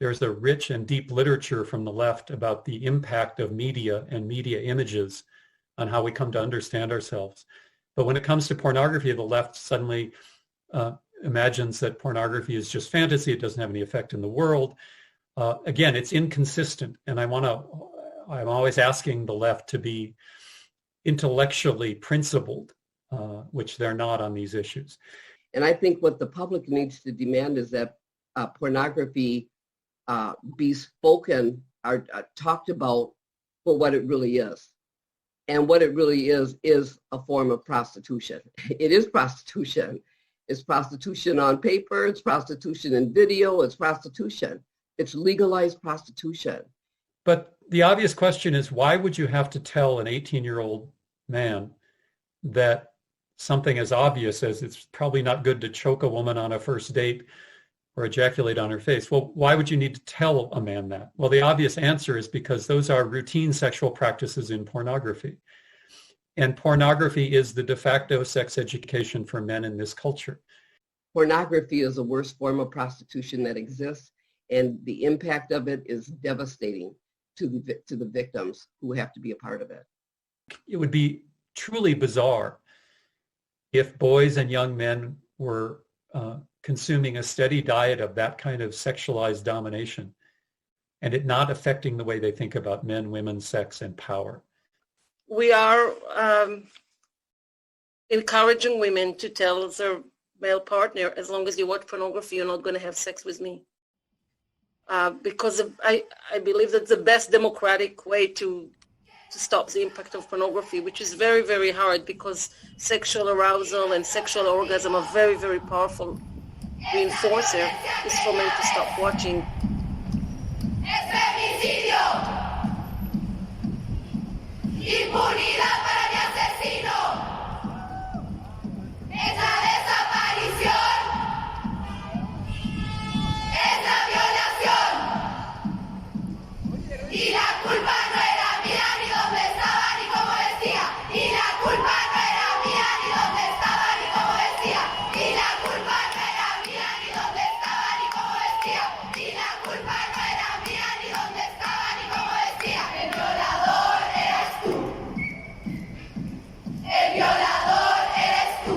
There's a rich and deep literature from the left about the impact of media and media images on how we come to understand ourselves. But when it comes to pornography, the left suddenly imagines that pornography is just fantasy. It doesn't have any effect in the world. Again, it's inconsistent. And I'm always asking the left to be intellectually principled, which they're not on these issues. And I think what the public needs to demand is that pornography be spoken or talked about for what it really is. And what it really is a form of prostitution. It is prostitution. It's prostitution on paper, it's prostitution in video, it's prostitution. It's legalized prostitution. But the obvious question is, why would you have to tell an 18-year-old man that something as obvious as it's probably not good to choke a woman on a first date or ejaculate on her face? Well, why would you need to tell a man that? Well, the obvious answer is because those are routine sexual practices in pornography. And pornography is the de facto sex education for men in this culture. Pornography is the worst form of prostitution that exists, and the impact of it is devastating to the victims who have to be a part of it. It would be truly bizarre if boys and young men were consuming a steady diet of that kind of sexualized domination and it not affecting the way they think about men, women, sex, and power. We are encouraging women to tell their male partner, as long as you watch pornography, you're not going to have sex with me. Because I believe that's the best democratic way to stop the impact of pornography, which is very, very hard because sexual arousal and sexual orgasm are very, very powerful reinforcer. Is for men to stop watching. Impunidad para mi asesino. Esa desaparición es la violación. Y la culpa no era mía ni dónde estaba ni cómo decía. Y la culpa no era mía ni dónde estaba ni cómo decía. Y la culpa no era mía ni dónde estaba ni cómo decía. Y la culpa no era mía ni dónde estaba ni cómo decía. El violador eres tú. El violador eres tú.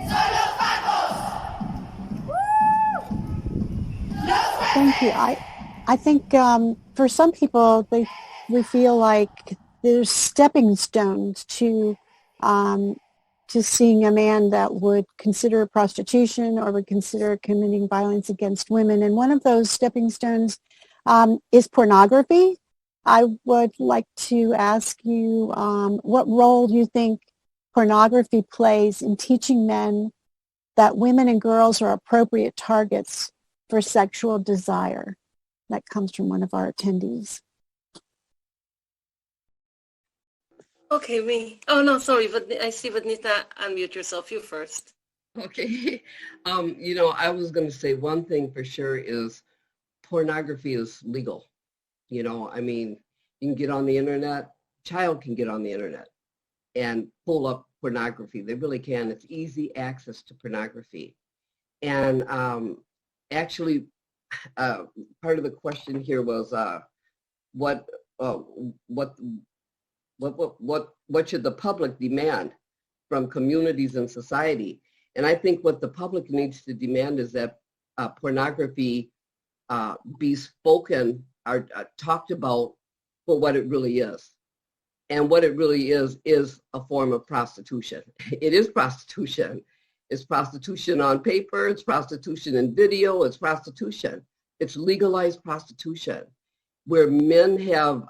Son los pacos. Thank you. I think for some people, we feel like there's stepping stones to seeing a man that would consider prostitution or would consider committing violence against women. And one of those stepping stones is pornography. I would like to ask you what role you think pornography plays in teaching men that women and girls are appropriate targets for sexual desire. That comes from one of our attendees. Okay, me. Oh, no, sorry. I see Vednita, unmute yourself. You first. Okay. I was going to say one thing for sure is pornography is legal. You can get on the internet, child can get on the internet and pull up pornography. They really can. It's easy access to pornography. And actually, part of the question here was what should the public demand from communities and society? And I think what the public needs to demand is that pornography be spoken or talked about for what it really is. And what it really is a form of prostitution. It is prostitution. It's prostitution on paper, it's prostitution in video, it's prostitution. It's legalized prostitution, where men have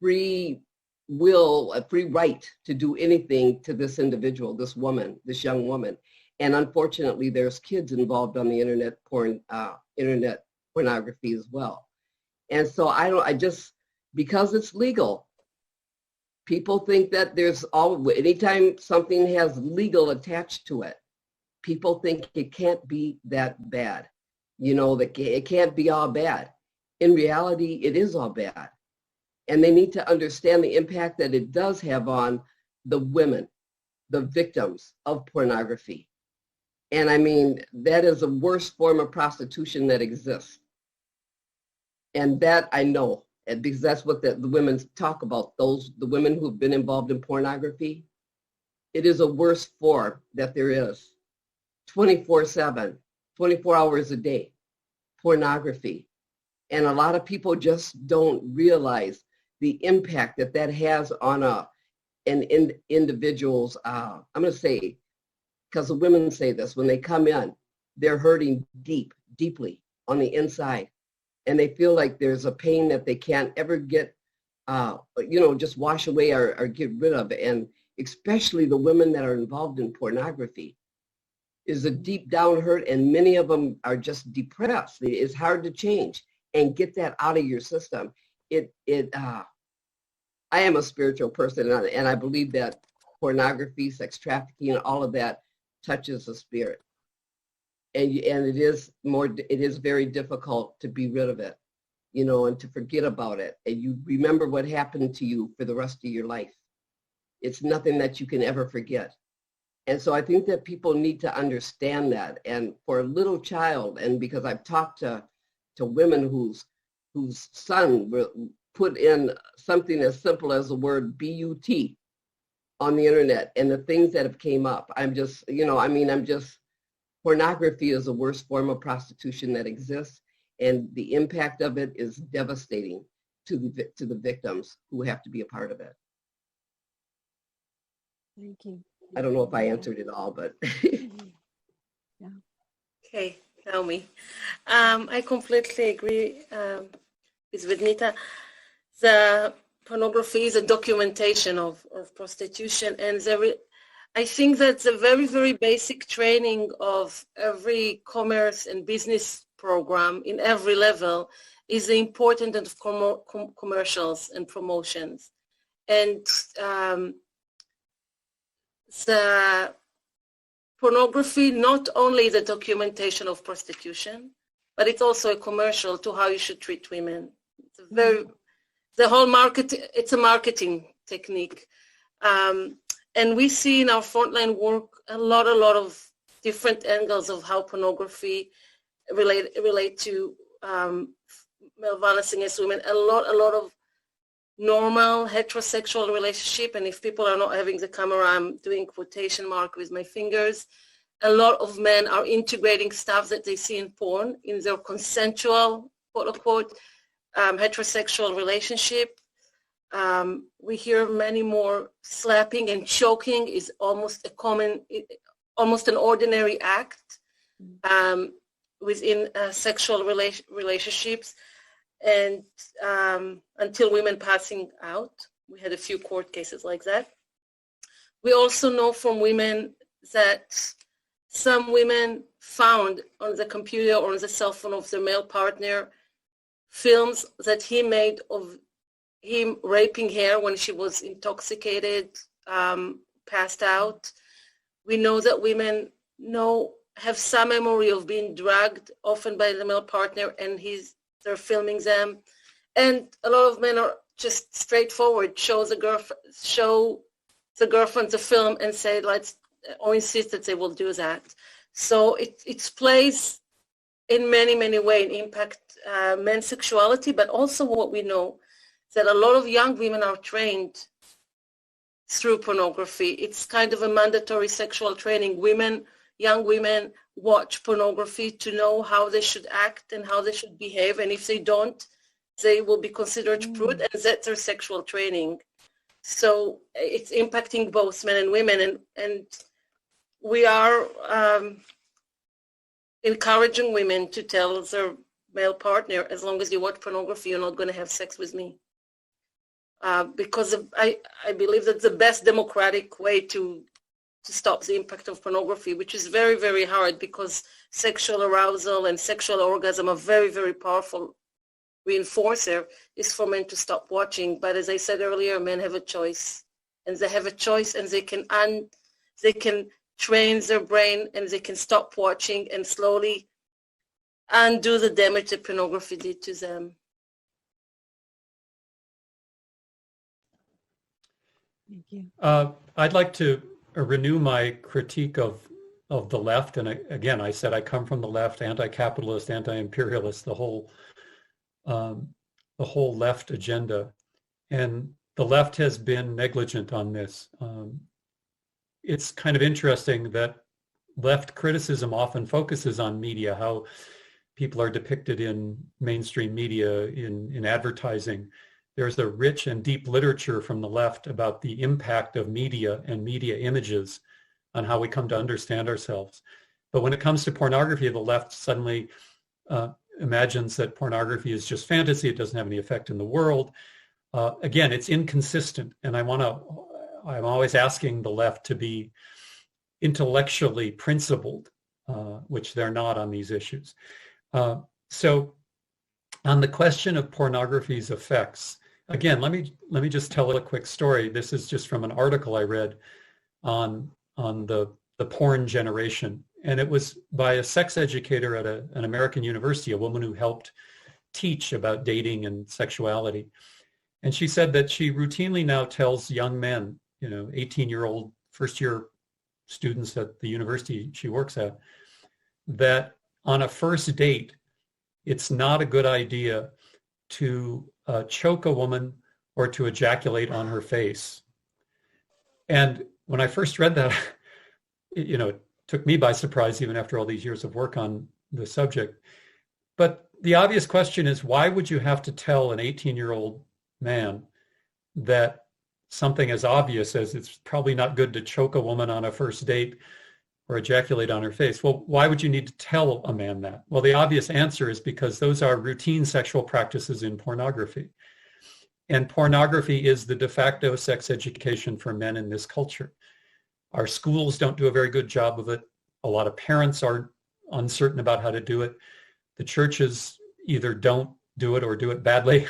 free will, a free right to do anything to this individual, this woman, this young woman. And unfortunately, there's kids involved on the internet pornography as well. And so because it's legal, people think that anytime something has legal attached to it, people think it can't be that bad. That it can't be all bad. In reality, it is all bad. And they need to understand the impact that it does have on the women, the victims of pornography. And I mean, that is the worst form of prostitution that exists. And that I know, and because that's what the women talk about, the women who've been involved in pornography. It is a worst form that there is. 24/7, 24 hours a day, pornography. And a lot of people just don't realize the impact that that has on an individual's, I'm going to say, because the women say this, when they come in, they're hurting deeply on the inside. And they feel like there's a pain that they can't ever get, just wash away or get rid of. And especially the women that are involved in pornography is a deep down hurt, and many of them are just depressed. It's hard to change and get that out of your system. I am a spiritual person, and I believe that pornography, sex trafficking, all of that touches the spirit. And it is very difficult to be rid of it, and to forget about it. And you remember what happened to you for the rest of your life. It's nothing that you can ever forget. And so I think that people need to understand that. And for a little child, and because I've talked to women whose son put in something as simple as the word BUT on the internet, and the things that have came up, pornography is the worst form of prostitution that exists, and the impact of it is devastating to the victims who have to be a part of it. Thank you. I don't know if I answered it all, but. Yeah. Okay, Naomi. I completely agree with Vednita. The pornography is a documentation of prostitution, and I think that the very, very basic training of every commerce and business program in every level is the importance of commercials and promotions. And the pornography not only the documentation of prostitution, but it's also a commercial to how you should treat women. It's the whole market, it's a marketing technique. And we see in our frontline work a lot of different angles of how pornography relate to male violence against women. A lot of normal heterosexual relationship, and if people are not having the camera, I'm doing quotation mark with my fingers. A lot of men are integrating stuff that they see in porn in their consensual, quote unquote, heterosexual relationship. We hear many more slapping and choking is almost an ordinary act within sexual relationships. And until women passing out, we had a few court cases like that. We also know from women that some women found on the computer or on the cell phone of their male partner films that he made of him raping her when she was intoxicated, passed out. We know that women have some memory of being drugged, often by the male partner, and they're filming them. And a lot of men are just straightforward, show the girlfriend the film and say, or insist that they will do that. So it plays in many ways, impact men's sexuality, but also what we know that a lot of young women are trained through pornography. It's kind of a mandatory sexual training. Young women watch pornography to know how they should act and how they should behave, and if they don't, they will be considered prude, and that's their sexual training. So it's impacting both men and women, and we are encouraging women to tell their male partner, as long as you watch pornography, you're not going to have sex with me. Because I believe that's the best democratic way to stop the impact of pornography, which is very, very hard because sexual arousal and sexual orgasm are very, very powerful reinforcer, is for men to stop watching. But as I said earlier, men have a choice, and they have a choice, and they can train their brain, and they can stop watching and slowly undo the damage that pornography did to them. Thank you. I'd like to renew my critique of of the left. And again, I said I come from the left, anti-capitalist, anti-imperialist, the whole left agenda. And the left has been negligent on this. It's kind of interesting that left criticism often focuses on media, how people are depicted in mainstream media, in advertising. There's a rich and deep literature from the left about the impact of media and media images on how we come to understand ourselves. But when it comes to pornography, the left suddenly imagines that pornography is just fantasy. It doesn't have any effect in the world. Again, it's inconsistent. And I'm always asking the left to be intellectually principled, which they're not on these issues. So on the question of pornography's effects, again, let me just tell a quick story. This is just from an article I read on the porn generation. And it was by a sex educator at an American university, a woman who helped teach about dating and sexuality. And she said that she routinely now tells young men, 18-year-old first-year students at the university she works at, that on a first date, it's not a good idea to choke a woman or to ejaculate on her face. And when I first read that, it took me by surprise, even after all these years of work on the subject. But the obvious question is, why would you have to tell an 18-year-old man that something as obvious as it's probably not good to choke a woman on a first date or ejaculate on her face? Well, why would you need to tell a man that? Well, the obvious answer is because those are routine sexual practices in pornography. And pornography is the de facto sex education for men in this culture. Our schools don't do a very good job of it. A lot of parents are uncertain about how to do it. The churches either don't do it or do it badly.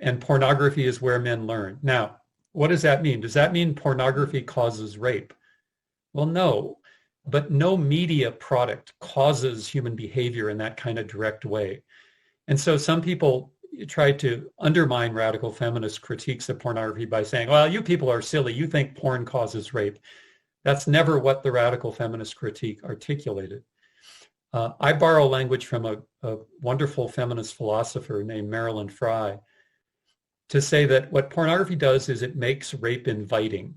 And pornography is where men learn. Now, what does that mean? Does that mean pornography causes rape? Well, no, but no media product causes human behavior in that kind of direct way. And so some people try to undermine radical feminist critiques of pornography by saying, well, you people are silly. You think porn causes rape. That's never what the radical feminist critique articulated. I borrow language from a wonderful feminist philosopher named Marilyn Frye to say that what pornography does is it makes rape inviting.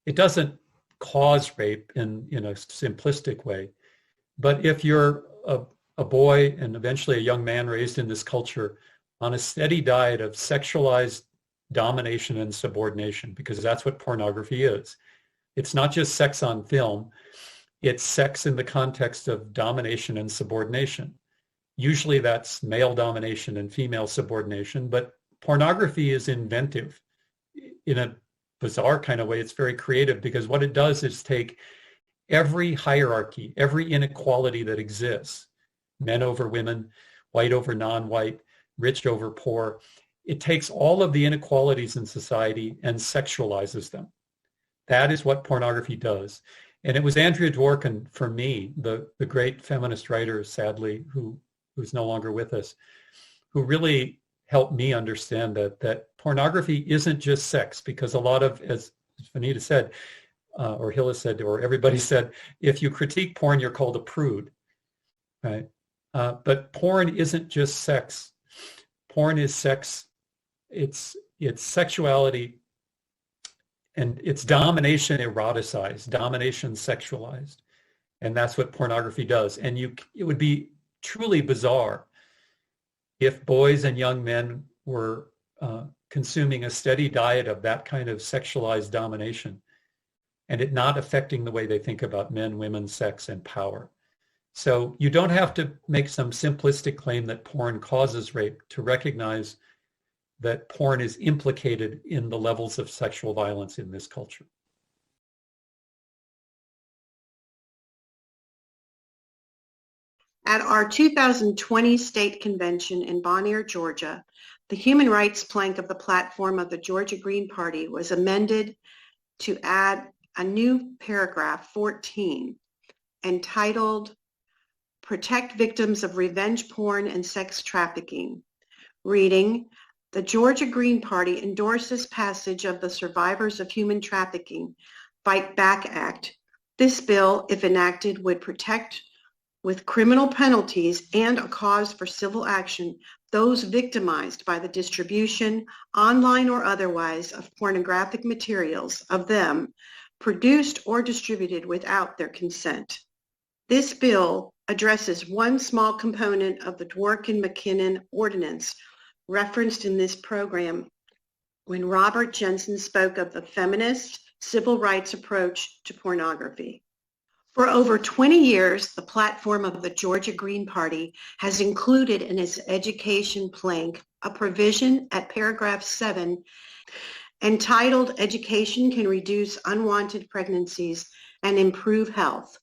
It doesn't cause rape in a simplistic way. But if you're a boy and eventually a young man raised in this culture on a steady diet of sexualized domination and subordination, because that's what pornography is. It's not just sex on film. It's sex in the context of domination and subordination. Usually that's male domination and female subordination, but pornography is inventive in a bizarre kind of way. It's very creative because what it does is take every hierarchy, every inequality that exists, men over women, white over non-white, rich over poor. It takes all of the inequalities in society and sexualizes them. That is what pornography does. And it was Andrea Dworkin, for me, the great feminist writer, sadly, who's no longer with us, who really helped me understand that pornography isn't just sex, because a lot of, as Vednita said, or Hilla said, or everybody said, if you critique porn, you're called a prude, right? But porn isn't just sex. Porn is sex. It's sexuality, and it's domination eroticized, domination sexualized. And that's what pornography does. And it would be truly bizarre if boys and young men were consuming a steady diet of that kind of sexualized domination and it not affecting the way they think about men, women, sex, and power. So you don't have to make some simplistic claim that porn causes rape to recognize that porn is implicated in the levels of sexual violence in this culture. At our 2020 state convention in Bon Air, Georgia, the human rights plank of the platform of the Georgia Green Party was amended to add a new paragraph 14 entitled Protect Victims of Revenge Porn and Sex Trafficking, reading, the Georgia Green Party endorses passage of the Survivors of Human Trafficking Fight Back Act, This bill, if enacted, would protect with criminal penalties and a cause for civil action those victimized by the distribution, online or otherwise, of pornographic materials of them produced or distributed without their consent. This bill addresses one small component of the Dworkin-McKinnon Ordinance referenced in this program when Robert Jensen spoke of the feminist civil rights approach to pornography. For over 20 years, the platform of the Georgia Green Party has included in its education plank a provision at paragraph 7 entitled "Education Can Reduce Unwanted Pregnancies and Improve Health,"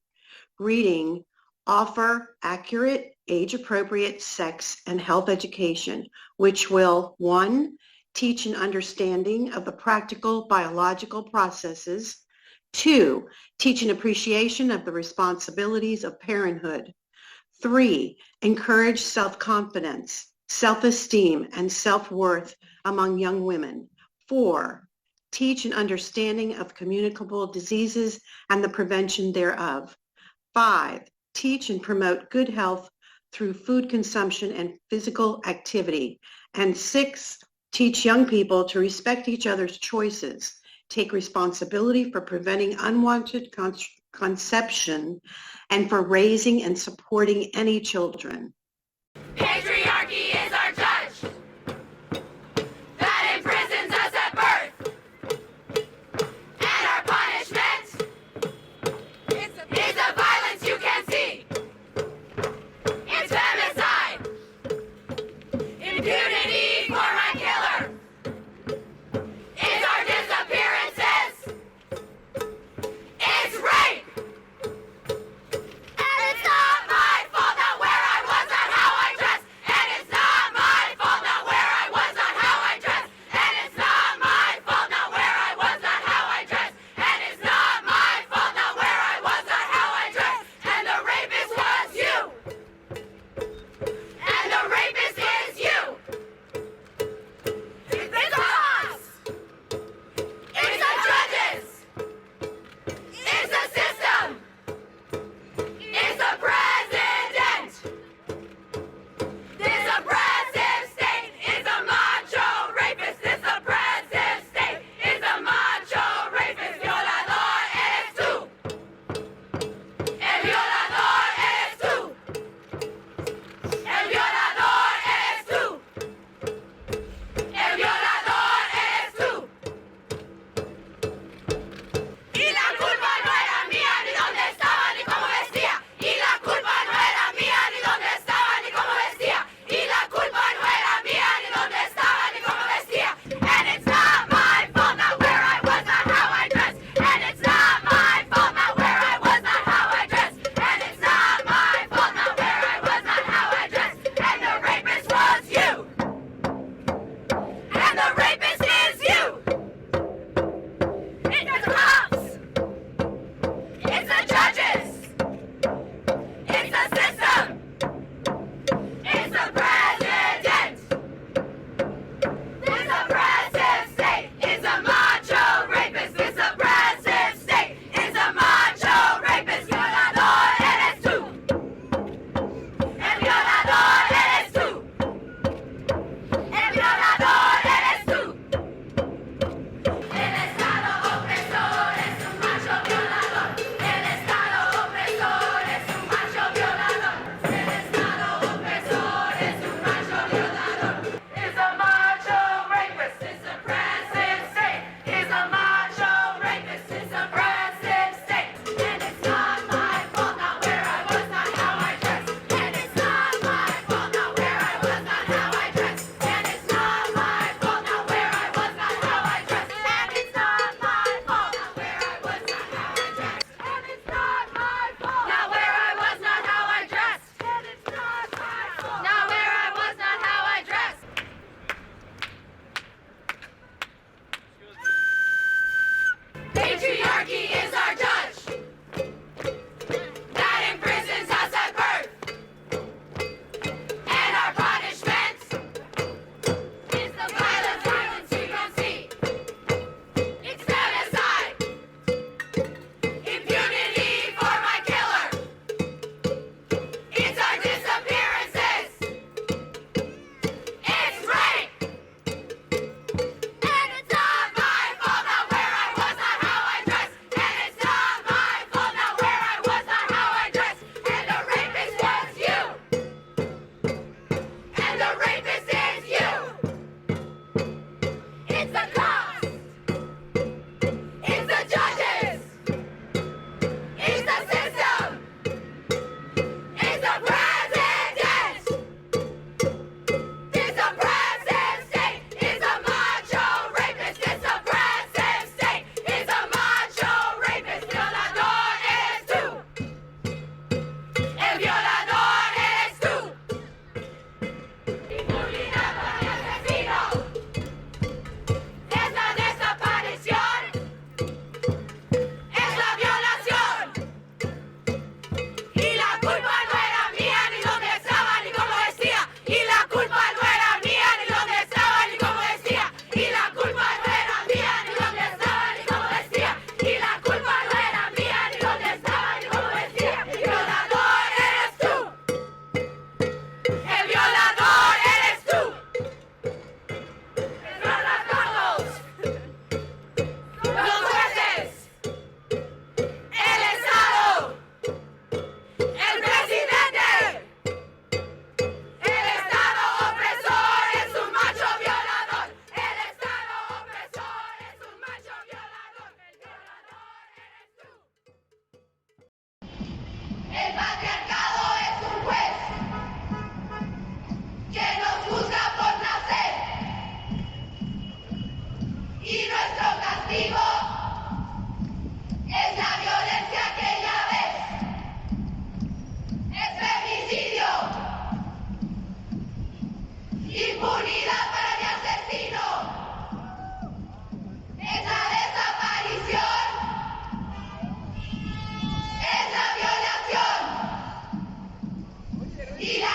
reading, "Offer accurate, age-appropriate sex and health education, which will, 1, teach an understanding of the practical biological processes, 2, teach an appreciation of the responsibilities of parenthood, 3, encourage self-confidence, self-esteem, and self-worth among young women, 4, teach an understanding of communicable diseases and the prevention thereof, 5, teach and promote good health through food consumption and physical activity, and 6, teach young people to respect each other's choices, take responsibility for preventing unwanted conception, and for raising and supporting any children." Patriarchy is our judge that imprisons us at birth, and our punishment is the violence you can see. It's femicide, impunity for my killer. It's our disappearances. It's rape. And it's not my fault that where I was, not how I dressed, Y la